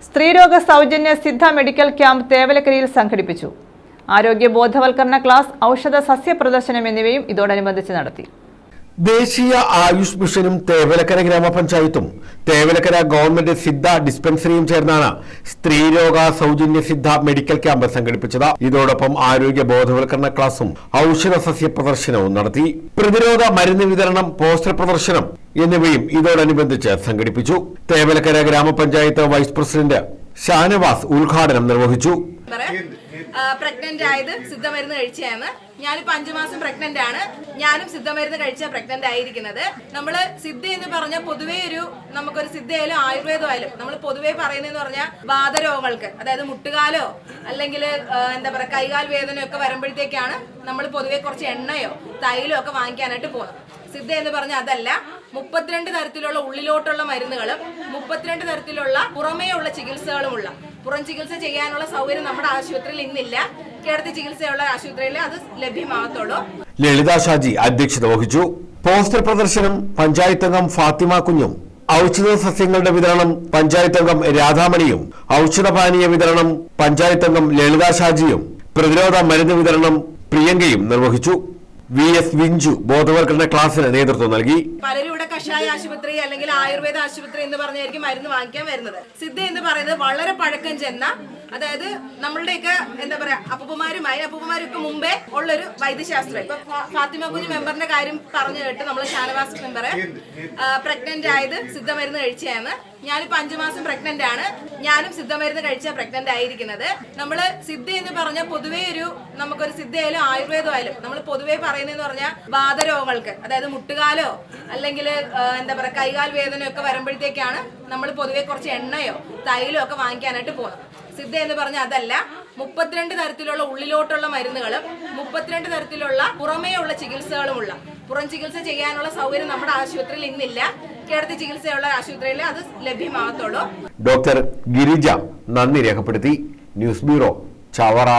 സ്ത്രീരോഗ സൗജന്യ Siddha medical camp തേവലക്കരയിൽ സംഘടിപ്പിച്ചു. ആരോഗ്യ ബോധവൽക്കരണ ക്ലാസ്, ഔഷധ സസ്യ പ്രദർശനം എന്നിവയും ഇതോടനുബന്ധിച്ച് നടത്തി. ദേശീയ ആയുഷ് മിഷനും തേവലക്കര ഗ്രാമപഞ്ചായത്തും തേവലക്കര ഗവൺമെന്റ് സിദ്ധ ഡിസ്പെൻസറിയും ചേർന്നാണ് സ്ത്രീരോഗ സൗജന്യ സിദ്ധ മെഡിക്കൽ ക്യാമ്പ് സംഘടിപ്പിച്ചത്. ഇതോടൊപ്പം ആരോഗ്യ ബോധവൽക്കരണ ക്ലാസും ഔഷധ സസ്യ പ്രദർശനവും നടത്തി. പ്രതിരോധ മരുന്ന് വിതരണം, പോസ്റ്റർ പ്രദർശനം എന്നിവയും ഇതോടനുബന്ധിച്ച് സംഘടിപ്പിച്ചു. തേവലക്കര ഗ്രാമപഞ്ചായത്ത് വൈസ് പ്രസിഡന്റ് ഷാനവാസ് ഉദ്ഘാടനം നിർവഹിച്ചു. പ്രഗ്നന്റ് ആയത് സിദ്ധമരുന്ന് കഴിച്ചാണ്. ഞാനിപ്പോ 5 മാസം പ്രഗ്നന്റ് ആണ്. ഞാനും സിദ്ധമരുന്ന് കഴിച്ച പ്രഗ്നന്റ് ആയിരിക്കുന്നത്. നമ്മള് സിദ്ധ എന്ന് പറഞ്ഞാൽ പൊതുവേ നമുക്കൊരു സിദ്ധയായാലും ആയുർവേദമായാലും നമ്മൾ പൊതുവേ പറയുന്നതെന്ന് പറഞ്ഞാൽ വാതരോഗങ്ങൾക്ക്, അതായത് മുട്ടുകാലോ അല്ലെങ്കിൽ എന്താ പറയുക കൈകാൽ വേദനയോ ഒക്കെ വരുമ്പോഴത്തേക്കാണ് നമ്മൾ പൊതുവേ കുറച്ച് എണ്ണയോ തൈലോ ഒക്കെ വാങ്ങിക്കാനായിട്ട് പോകുന്നത്. സിദ്ധ എന്ന് പറഞ്ഞാൽ അതല്ല. 32 തരത്തിലുള്ള ഉള്ളിലോട്ടുള്ള മരുന്നുകളും 32 തരത്തിലുള്ള പുറമേ ഉള്ള ചികിത്സകളുമുള്ള പുറം ചികിത്സ ചെയ്യാനുള്ള സൗകര്യം നമ്മുടെ ആശുപത്രിയിൽ ഇന്നില്ല. കിടത്തി ചികിത്സയുള്ള ആശുപത്രിയിൽ അത് ലഭ്യമാകത്തുള്ളൂ. ലളിത ഷാജി അധ്യക്ഷത വഹിച്ചു. പോസ്റ്റർ പ്രദർശനം പഞ്ചായത്ത് അംഗം ഫാത്തിമ കുഞ്ഞും, ഔഷധ സസ്യങ്ങളുടെ വിതരണം പഞ്ചായത്ത് അംഗം രാധാമണിയും, ഔഷധപാനീയ വിതരണം പഞ്ചായത്ത് അംഗം ലളിത ഷാജിയും, പ്രതിരോധ മരുന്ന് വിതരണം പ്രിയങ്കയും നിർവഹിച്ചു. VS വിഞ്ചു ബോധവൽക്കരണ ക്ലാസ്സിന് നേതൃത്വം നൽകി. പലരും ഇവിടെ കഷായ ആശുപത്രി അല്ലെങ്കിൽ ആയുർവേദ ആശുപത്രി എന്ന് പറഞ്ഞായിരിക്കും മരുന്ന് വാങ്ങിക്കാൻ വരുന്നത്. സിദ്ധ എന്ന് പറയുന്നത് വളരെ പഴക്കം ചെന്ന, അതായത് നമ്മളുടെയൊക്കെ എന്താ പറയാ അപ്പൂപ്പന്മാരൊക്കെ മുമ്പേ ഉള്ളൊരു വൈദ്യശാസ്ത്രം. ഇപ്പൊ ഫാത്തിമ കുഞ്ഞ് മെമ്പറിന്റെ കാര്യം പറഞ്ഞു കേട്ട് നമ്മൾ ഷാനവാസ് മെമ്പറെ പ്രഗ്നന്റ് ആയത് സിദ്ധമരുന്ന് കഴിച്ചാണ്. ഞാനിപ്പോ 5 മാസം പ്രഗ്നന്റ് ആണ്. ഞാനും സിദ്ധമരുന്ന് കഴിച്ച പ്രഗ്നന്റ് ആയിരിക്കുന്നത്. നമ്മള് സിദ്ധ എന്ന് പറഞ്ഞാൽ പൊതുവേ നമുക്കൊരു സിദ്ധയായാലും ആയുർവേദമായാലും നമ്മൾ പൊതുവേ പറയുന്നതെന്ന് പറഞ്ഞാൽ വാതരോഗങ്ങൾക്ക്, അതായത് മുട്ടുകാലോ അല്ലെങ്കിൽ എന്താ പറയുക കൈകാൽ വേദനയോ ഒക്കെ വരുമ്പോഴത്തേക്കാണ് നമ്മൾ പൊതുവേ കുറച്ച് എണ്ണയോ തൈലോ ഒക്കെ വാങ്ങിക്കാനായിട്ട് പോകുന്നത്. സിദ്ധ എന്ന് പറഞ്ഞാൽ അതല്ല. 32 തരത്തിലുള്ള ഉള്ളിലോട്ടുള്ള മരുന്നുകളും 32 തരത്തിലുള്ള പുറമേ ഉള്ള ചികിത്സകളുമുള്ള പുറം ചികിത്സ ചെയ്യാനുള്ള സൗകര്യം നമ്മുടെ ആശുപത്രിയിൽ ഇന്നില്ല. കിടത്തി ചികിത്സയുള്ള ആശുപത്രിയിൽ അത് ലഭ്യമാകത്തുള്ളൂ. ഡോക്ടർ ഗിരിജ നന്ദി രേഖപ്പെടുത്തി. News bureau, Chavara.